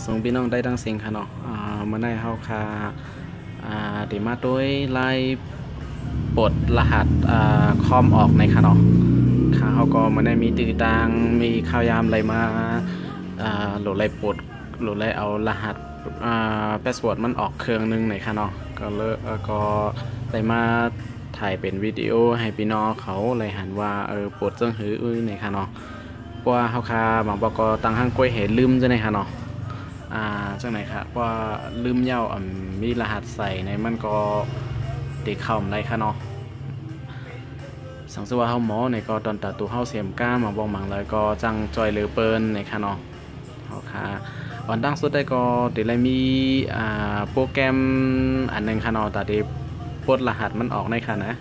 ส่งพี่น้องได้ดังเสียงค่ะเนาะเมื่อได้เฮาค่ะเดี๋ยวมาด้วยไล่ปลดรหัสคอมออกในค่ะเนาะค่ะเฮาก็มาได้มีตื่นตังมีข่าวยามอะไรมาโหลดไล่ปลดโหลดไล่เอารหัสพาสเวิร์ดมันออกเครื่องนึงในค่ะเนาะก็เลยก็ได้มาถ่ายเป็นวิดีโอให้พี่น้องเขาเลยหันว่าปวดเจิงหือในค่ะเนาะว่าเฮาค่ะบางบอกก็ตั้งห้างกล้วยเห็นลืมจังไหนค่ะเนาะจังไหนค่ะว่าลืมเย้ามีรหัสใส่ในมันก็ติดเข้าได้ค่ะเนาะสังสว่าเฮาหมอในก็ตอนตัดตัวเฮาเสียมก้ามาบอกหมังเลยก็จังจอยเหลือเปิ้นในค่ะเนาะเฮาค่ะวันตั้งสุดได้ก็ติเลยมีโปรแกรมอันนึงค่ะเนาะแต่ที่ปลดรหัสมันออกในค่ะนะ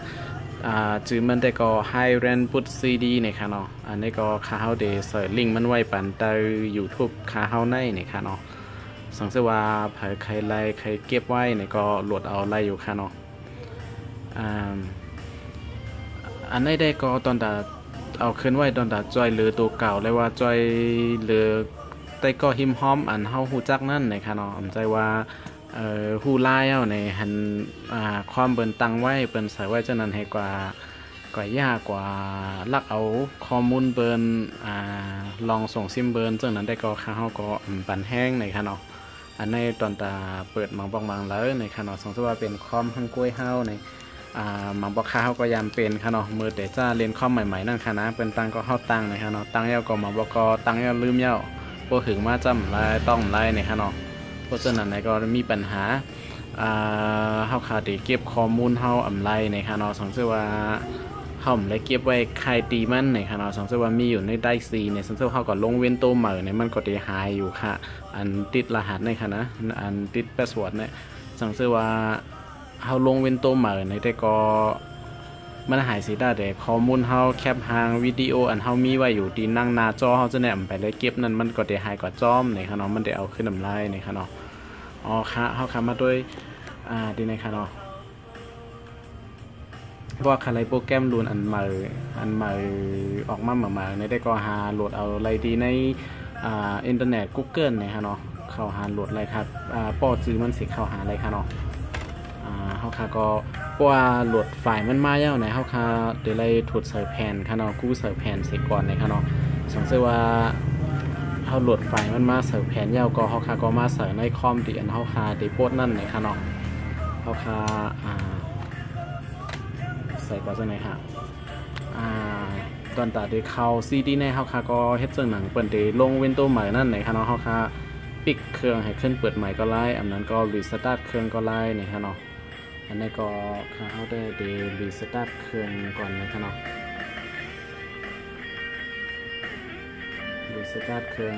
จื่อมันได้ก็ให้เรนพุทซีดีในค่ะเนาะอันนี้ก็ค่าเฮาเดเสิร์ชลิงก์มันไว้ปันเตอ YouTube ค่าเฮาในค่ะเนาะสังเกตว่าเผยใครไล่ใครเก็บไว้ในก็โหลดเอาไล่อยู่ค่ะเนาะอันนี้ได้ก็ตอนแต่เอาขึ้นไว้ตอนแต่จอยเหลือตัวเก่าเลยว่าจอยเหลือแต่ก็หิมห้อมอันเฮาฮู้จักนั่นในค่ะเนาะผมใจว่าฮู้ไล่เอาในหันความเบิ่นตังไว้เปิ้นใส่ไว้จังนั้นให้กว่ายากกว่าลักเอาข้อมูลเบิ่นลองส่งซิมเบิ่นจังนั้นได้ก็ค่าเฮาก็ปันแห้งในค่ะเนาะอันในตอนตาเปิดมังบางๆแล้วในค่ะเนาะสมมุติว่าเป็นคอมทั้งกล้วยเฮาในมังบ่ค่าเฮาก็ยามเป็นค่ะเนาะมื้อแต่จ้าเรียนคอมใหม่ๆนั่นค่ะนะเปิ้นตังก็เฮาตังในค่ะเนาะตังแล้วก็มังบ่ก็ตังแล้วลืมแล้วบ่ถึงมาจำลายต้องลายในค่ะเนาะเพราะฉะนั้นก็มีปัญหาเฮาขาดเก็บข้อมูลเฮาไรในค่ะเนาะสังเกตว่าเฮาได้เก็บไว้ใครตีมันในค่ะเนาะสังเกตว่ามีอยู่ในไดซีในสังเกตเฮาก็ลงเว้นตัวใหม่ในมันก็ได้หายอยู่ค่ะอันติดรหัสในค่ะนะอันติดพาสเวิร์ดเนี่ยสังเกตว่าเฮาลงเว้นตัวใหม่ในแต่ก็มันหายสิได้แต่ข้อมูลเฮาแคปหางวิดีโออันเฮามีไว้อยู่ที่นั่งหน้าจอเฮาจะแนมไปเลยเก็บนั่นมันก็ได้หายกว่าจอมในค่ะเนาะมันได้เอาขึ้นไรในค่ะเนาะค่ะเฮาคำมาด้วยดีในค่ะเนาะว่าคาไรโปรแกรมรูนอันใหม่ออกมาใหม่ในได้ก็หาโหลดเอาอะไรดีในอินเทอร์เน็ต Google เนี่ยค่ะเนาะเข้าหาโหลดอะไรครับป้อจื้อมันสิเข้าหาอะไรค่ะเนาะเฮาค่ะก็ว่าโหลดไฟล์มันมาแล้วในเฮาค่ะเดี๋ยวเลยถอดใส่แผ่นค่ะเนาะกู้ใส่แผ่นเสร็จก่อนในค่ะเนาะสังเกตว่าเฮาโหลดไฟล์มันมาใส่แผ่นยาวก็เฮาค่ะก็มาใส่ในคอมที่อันเฮาค่ะได้โพสต์นั่นในค่ะเนาะเฮาค่ะใส่ก็จังได๋ค่ะตอนตัดได้เข้า CD ในเฮาค่ะก็เฮ็ดจังหนังเปิ้นได้ลงเว้นตัวใหม่นั่นในค่ะเนาะเฮาค่ะปิดเครื่องให้ขึ้นเปิดใหม่ก็ไล่อันนั้นก็รีสตาร์ทเครื่องก็ไล่ในค่ะเนาะอันนี้ก็ค่ะเฮาได้รีสตาร์ทเครื่องก่อนในค่ะเนาะรีสตาร์ทเครื่อง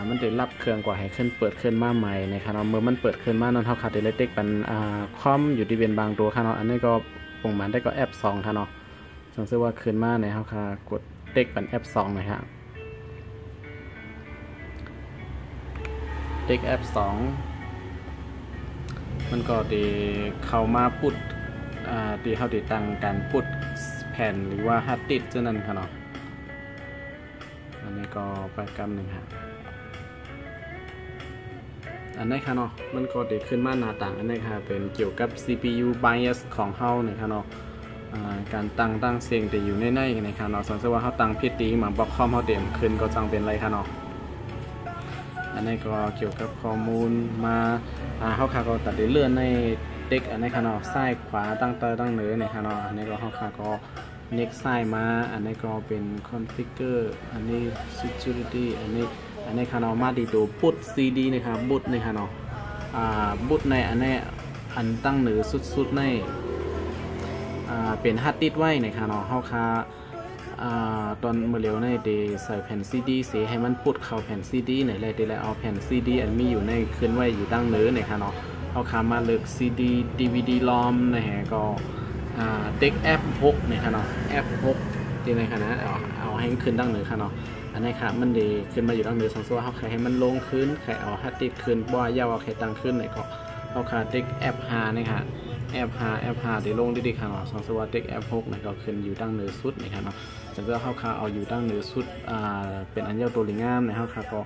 มันได้รับเครื่องกว่าให้ขึ้นเปิดขึ้นมาใหม่ในค่ะเนาะเมื่อมันเปิดขึ้นมานั้นเฮาค่ะได้เล็กเป็นคอมอยู่ที่เป็นบางตัวค่ะเนาะอันนี้ก็ปงมันได้ก็แอป2ค่ะเนาะสังเกตว่าขึ้นมาในเฮาค่ะกดเด็กเป็นแอป2นะฮะเด็กแอป2มันก็ได้เข้ามาพูดที่เฮาได้ตั้งการพูดแผ่นหรือว่าฮาร์ดดิสก์จังนั้นค่ะเนาะอันนี้ก็โปรแกรมนึงฮะอันนี้ค่ะเนาะมันก็ได้ขึ้นมาหน้าต่างอันนี้ค่ะเป็นเกี่ยวกับ CPU BIOS ของเฮาเนี่ยค่ะเนาะการตั้งเสียงแต่อยู่ในค่ะเนาะสังเกตว่าเฮาตั้งผิดตีมาบล็อกคอมเฮาเต็มขึ้นก็จังเป็นไรค่ะเนาะอันนี้ก็เกี่ยวกับข้อมูลมาเฮาค่ะก็ตัดได้เลื่อนในเด็กอันนี้ค่ะเนาะซ้ายขวาตั้งเหนือเนี่ยค่ะเนาะอันนี้ก็เฮาค่ะก็เน็กซ้ายมาอันนี้ก็เป็น configure อันนี้ security อันนี้ค่ะเนาะมาดีตัวพุท CD นะครับบุตนี่ค่ะเนาะบุตในอันนี้อันตั้งเหนือสุดในเป็นฮาร์ดดิสก์ไว้ในค่ะเนาะเฮาค่ะตอนเมื่อเร็วในเดใส่แผ่น CD เสียให้มันพุทเข้าแผ่น CD ในเลยเดแล้วเอาแผ่น CD อันมีอยู่ในขึ้นไว้อยู่ตั้งเหนือในค่ะเนาะเฮาค่ะมาเลือก CD DVD ROM นะฮะก็เด็ก F6 เนี่ยค่ะเนาะ F6 ที่ในค่ะนะเอาให้ขึ้นตั้งเหนือค่ะเนาะอันนี้ค่ะมันดีขึ้นมาอยู่ตั้งเหนือสังเกตว่าเขาใครให้มันลงขึ้นใครเอาฮาร์ดดิสก์ขึ้นบ่อยาวเอาใครตั้งขึ้นไหนก็เขาค่ะเด็ก F5 เนี่ยค่ะ F5 ได้ลงดีๆค่ะเนาะสังเกตว่าเด็ก F6 เนี่ยก็ขึ้นอยู่ตั้งเหนือสุดเนี่ยค่ะเนาะสังเกตว่าเขาค่ะเอาอยู่ตั้งเหนือสุดเป็นอันยาวตัวลิงามเนี่ยเขาค่ะก็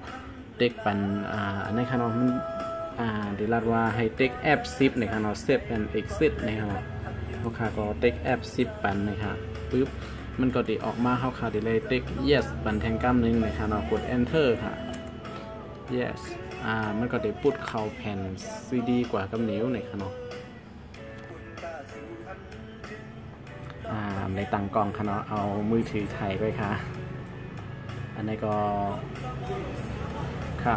เต็กปันอันนี้ค่ะเนาะมันดีลัดว่าให้เต็กแอป10นะครับเนาะเซฟแอนด์เอ็กซิสนะครับเขาขาก็เต็กแอป10ปันนะครับปึ๊บมันก็ดีออกมาเขาขาดีเลยเต็ก yes ปันแทงกล้ามนึงนะครับเนาะกด enter ค่ะ yes มันก็ดีปุดเข้าแผ่น CD กว่ากับนิ้วนะครับเนาะในตั้งกล้องค่ะเนาะเอามือถือถ่ายไว้ค่ะอันนี้ก็ค่ะ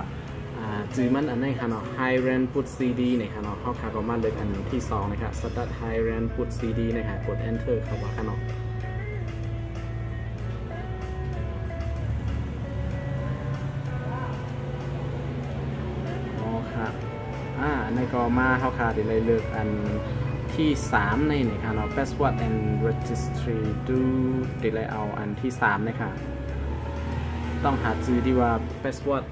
จือมันอันนี้ค่ะเนาะ High Rand Put CD นะคะเนาะเขาขาก็มาเลยอันที่2นะคะ Start High Rand Put CD นะคะกด Enter เข้ามาค่ะเนาะอ๋อค่ะอันนี้ก็มาเขาขาดีเลยเลือกอันที่3ในนี่ค่ะเนาะ Password and Registry ดูดีเลยเอาอันที่3นะคะต้องหาจือที่ว่า Password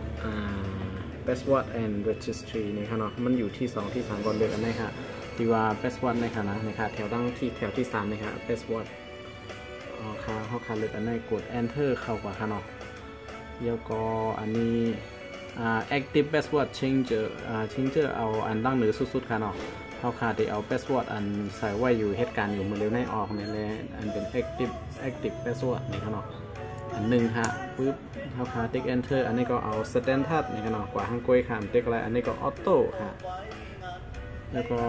and Registry นี่ค่ะเนาะมันอยู่ที่2ที่3ก่อนเลือกอันนี้ค่ะที่ว่า Password นี่ค่ะนะคะแถวตั้งที่แถวที่3นี่ค่ะ Password อ๋อค่ะเขาค่ะเลือกอันนี้กด Enter เข้ากว่าค่ะเนาะแล้วก็อันนี้Active Password Changer เอาอันตั้งเหนือสุดๆค่ะเนาะเขาค่ะที่เอา Password อันใส่ไว้อยู่เหตุการณ์อยู่มือเร็วในออกเนี่ยเลยอันเป็น Active Password นี่ค่ะเนาะอันหนึ่งฮะปึ๊บเขาค่ะติ๊ก Enter อันนี้ก็เอา Standard นี่ค่ะเนาะกว่าห้างกล้วยค่ะติ๊กอะไรอันนี้ก็ Auto ค่ะแล้วก็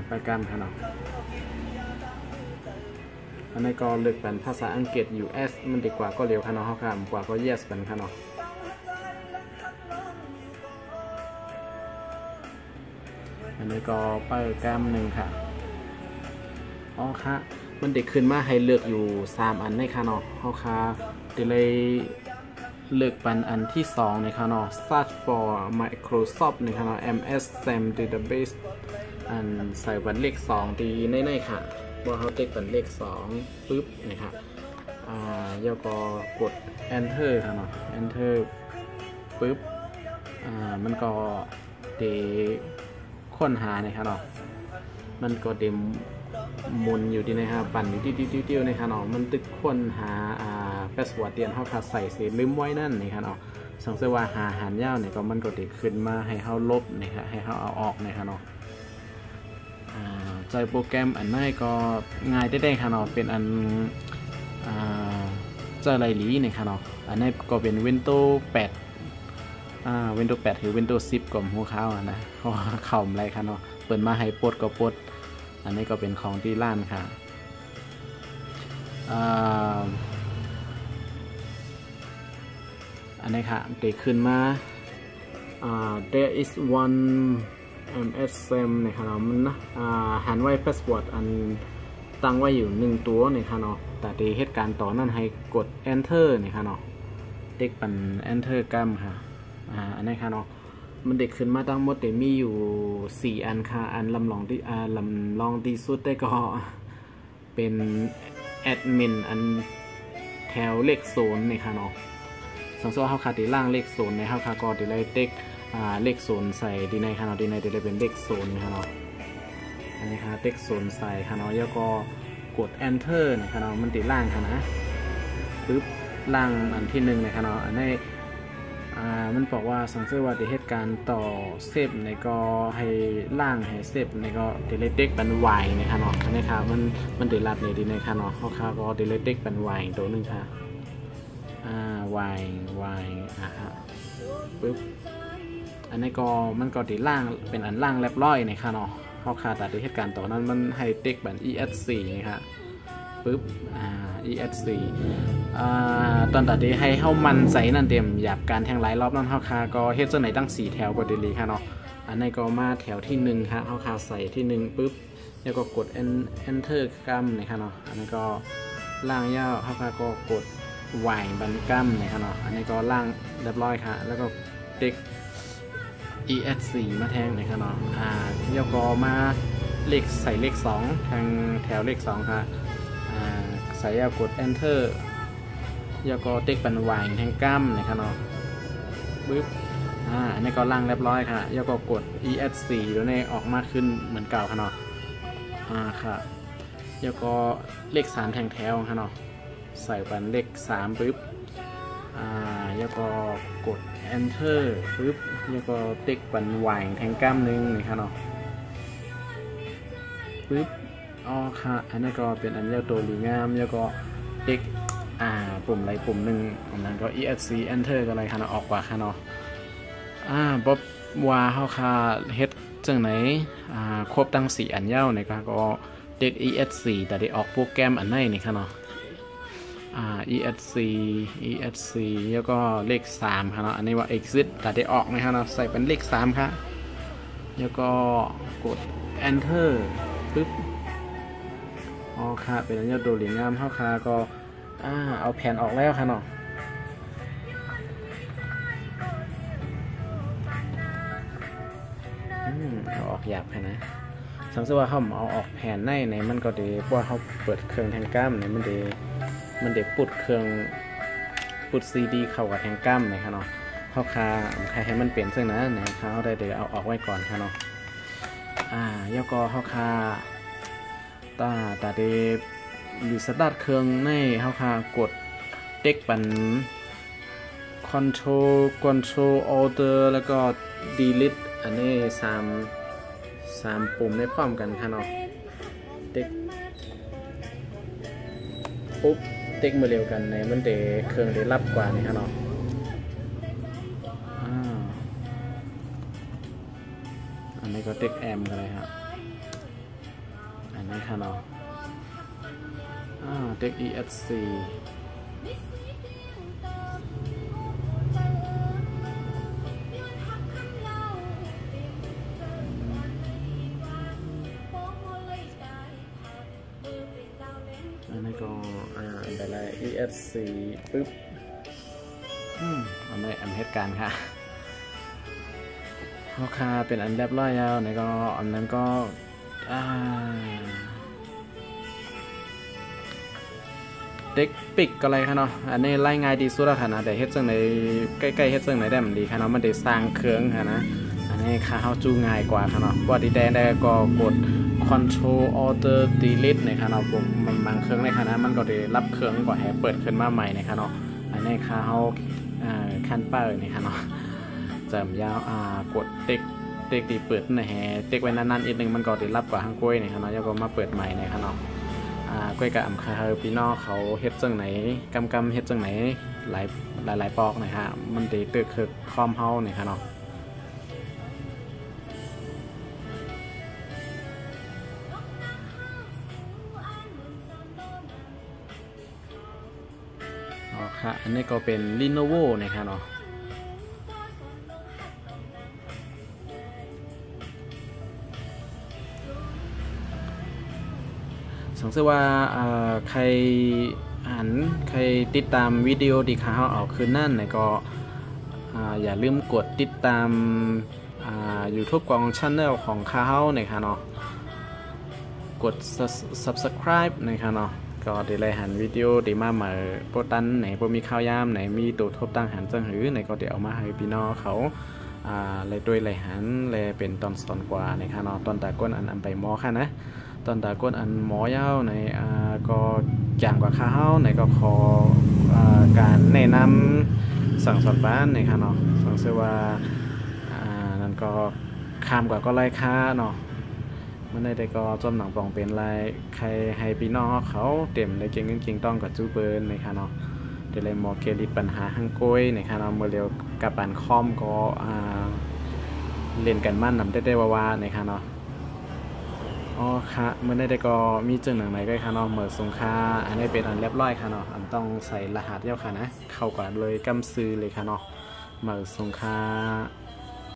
ไปกันค่ะเนาะอันนี้ก็เลือกเป็นภาษาอังกฤษ US มันดีกว่าก็เร็วค่ะเนาะเขาค่ะกว่าก็ Yes เป็นค่ะเนาะอันนี้ก็ไปแก้มหนึ่งค่ะอ๋อค่ะมันเด็กขึ้นมาให้เลือกอยู่3อันในค่ะเนาะเขาค่ะจะเลยเลือกเป็นอันที่2ในค่ะเนาะ Search for Microsoft ในค่ะเนาะ MS SAM Database อันใส่เป็นเลข2ดีในค่ะว่าเขาติ๊กเป็นเลข2ปึ๊บนะครับแล้วก็กด Enter ค่ะเนาะ Enter ปึ๊บมันก็เดค้นหานะครับเนาะมันก็เดมมุนอยู่ดีนะครับปั่นอยู่ติ้วๆนะครับเนาะมันตึกค้นหาpassword เตียนเขาขาดใส่เสียลืมไว้นั่นนะครับเนาะสังเกตว่าหาหันยาวเนี่ยก็มันก็เดขึ้นมาให้เขาลบนะครับให้เขาเอาออกนะครับเนาะใจโปรแกรมอันนี้ก็ง่ายได้ค่ะเนาะเป็นอันใจไรหลีนะครับเนาะอันนี้ก็เป็น Windows 8 Windows 8 หรือ Windows 10 กับหัวข้าวนะเขาเข้าอะไรค่ะเนาะเปิดมาให้ปลดก็ปลดอันนี้ก็เป็นของที่ร้านค่ะอันนี้ค่ะเด็กขึ้นมาthere is one MSM นะครับมันนะหันไว้ password อันตั้งไว้อยู่1ตัวนะครับเนาะแต่ในเหตุการณ์ต่อนั้นให้กด enter นะครับเนาะเด็กเป็น enter กัมค่ะอันนี้ค่ะเนาะมันเด็กขึ้นมาตั้งหมดเดี๋ยวมีอยู่4อันค่ะอันลำลองที่สุดได้ก็เป็นแอดมินอันแถวเลข0นี่ค่ะเนาะสังเกตเขาขาดที่ล่างเลข0ในเขาขาก็ที่เลยเด็กเลข0ใส่ดีในค่ะเนาะดีในจะได้เป็นเลข0นะคะเนาะอันนี้ค่ะเลข0ใส่ค่ะเนาะแล้วก็กด enter นะคะเนาะมันติดล่างค่ะนะปึ๊บล่างอันที่1นะคะเนาะอันนี้มันบอกว่าสังเกตว่าเหตุการณ์ต่อเซฟในก็ให้ล่างให้เซฟในก็เดลเต็กเป็นวายนะคะเนาะอันนี้ค่ะมันเดลัดเนี่ยดีในค่ะเนาะเขาค่ะก็เดลเต็กเป็นวายตัวนึงค่ะวายปึ๊บอันนี้ก็มันก็ติดล่างเป็นอันล่างเรียบร้อยนะคะเนาะเขาค่ะแต่เหตุการณ์ต่อนั้นมันให้เต็กเป็น ES4 นะคะปึ๊บES4 ตอนตัดดีให้เข้ามันใส่นั่นเต็มหยาบการแทงหลายรอบนั่นเข้าคาก็เฮ็ดจนไหนตั้ง4แถวกดดีลีค่ะเนาะอันนี้ก็มาแถวที่1ค่ะเข้าคาใส่ที่1ปึ๊บแล้วก็กด enter กัมนะคะเนาะอันนี้ก็ล่างย่อเข้าคาก็กดวายบันกัมนะคะเนาะอันนี้ก็ล่างเรียบร้อยค่ะแล้วก็ติ๊ก ES4 มาแทงนะคะเนาะแล้วก็มาเลขใส่เลข2ทางแถวเลข2ค่ะใส่ยากด enter แล้วก็ติ๊กเป็นวายแทงกัมนะคะเนาะปึ๊บอันนี้ก็ล่างเรียบร้อยค่ะแล้วก็กด ES4 แล้วเนี่ยออกมาขึ้นเหมือนเก่าค่ะเนาะค่ะแล้วก็เลข3แทงแถวค่ะเนาะใส่เป็นเลข3ปึ๊บ แล้วก็กด enter ปึ๊บแล้วก็ติ๊กปันหว่างแทงกล้ามนึงนะครับเนาะปึ๊บอ๋อค่ะอันนี้ก็เป็นอันเดียวตัวหรืองามแล้วก็ติ๊กปุ่มอะไรปุ่มหนึ่งอันนั้นก็ esc enter ก็อะไรค่ะเนาะออกว่าค่ะเนาะบ๊อบว่าเฮาค่ะเฮ็ดจังไหนครบตั้ง4อันยาวนี่ก็ติ๊ก esc แต่ได้ออกโปรแกรมอันไหนนี่ค่ะเนาะesc แล้วก็เลข3ครับเนาะอันนี้ว่า exit แต่ได้ออกนะครับเนาะใส่เป็นเลข3ครับแล้วก็กด enter ปึ๊บอ๋อค่ะเป็นอันนี้โดลิงามเข้าค่ะก็เอาแผ่นออกแล้วค่ะเนาะเอาออกหยาบค่ะนะสังเกตว่าเขาเอาออกแผ่นในมันก็ดีเพราะว่าเขาเปิดเครื่องแทงกล้ามเนี่ยมันดีปุดเครื่องปุดซีดีเข้ากับแทงกล้ามนะครับเนาะเขาคาใครให้มันเปลี่ยนซึ่งนะเขาได้เดี๋ยวเอาออกไว้ก่อนค่ะเนาะแล้วก็เขาคาตาเดหรือสตาร์ทเครื่องในเขาคากดเด็กปัน control order แล้วก็ delete อันนี้3ปุ่มได้พร้อมกันค่ะเนาะเด็กปุ๊บเด็กมาเร็วกันในมันเดเครื่องได้รับกว่านี่ค่ะเนาะอันนี้ก็เด็กแอมกันเลยครับอันนี้ค่ะเนาะเด็ก escอันนี้ก็อะไร esc ปึ๊บอันนี้เหตุการณ์ค่ะราคาเป็นอันเรียบร้อยแล้วในก็อันนั้นก็เด็กปิกก็อะไรคะเนาะอันนี้ไล่ง่ายดีสุดแล้วค่ะนะแต่เฮ็ดจังไหนใกล้ๆเฮ็ดจังไหนได้มันดีค่ะเนาะมันได้สร้างเครื่องค่ะนะอันนี้ค่าเฮาจูง่ายกว่าค่ะเนาะพอดีได้ก็กด control order delete นะคะเนาะผมมันบางเครื่องในค่ะนะมันก็ได้รับเครื่องกว่าให้เปิดขึ้นมาใหม่นะคะเนาะอันนี้ค่าเฮาคันเปิดนี่ค่ะเนาะจำยาวกดเด็กดีเปิดนะฮะเด็กไว้นานๆอีกนึงมันก็ได้รับกว่าทางกล้วยนี่ค่ะเนาะแล้วก็มาเปิดใหม่นี่ค่ะเนาะกล้วยกับคาพี่น้องเขาเฮ็ดจังไหนกำเฮ็ดจังไหนหลายปอกนะฮะมันได้ตึกคือคอมเฮานี่ค่ะเนาะค่ะอันนี้ก็เป็น Lenovo นะครับเนาะสังเกตว่าใครติดตามวิดีโอดีค่ะเขาเอาคืนนั่นเนี่ยก็อย่าลืมกดติดตามYouTube ของ Channel ของเขาเนี่ยค่ะเนาะกด Subscribe นะครับเนาะก็ได้รายหันวิดีโอได้มาใหม่โปรตันไหนโปรมีข่าวยามไหนมีตัวทบตั้งหันจังหือไหนก็เดี๋ยวเอามาให้พี่น้องเขาเลยด้วยรายหันเลยเป็นตอนสอนกว่านะครับเนาะตอนตาก้นอันไปหมอค่ะนะตอนตาก้นอันหมอยาวในก็จางกว่าข้าวในก็ขอการแนะนำสั่งสอนบ้านในค่ะเนาะสังเกตว่านั่นก็ข้ามกว่าก็ไล่ค่าเนาะมันได้ก็จมหนังปองเป็นลายใครให้พี่น้องเขาเต็มได้เก่งต้องกับจูเบิร์นในค่ะเนาะเดี๋ยวเลยมอเกลิดปัญหาหังก้อยในค่ะเนาะเมื่อเร็วกับปันคอมก็เล่นกันมั่นนำได้ว่าในค่ะเนาะอ๋อค่ะเมื่อได้ก็มีจึงหนังไหนก็ค่ะเนาะเมื่อสงค่าอันนี้เป็นอันเรียบร้อยค่ะเนาะอันต้องใส่รหัสเย้าค่ะนะเข้าก่อนเลยกำซื้อเลยค่ะเนาะเมื่อสงค่า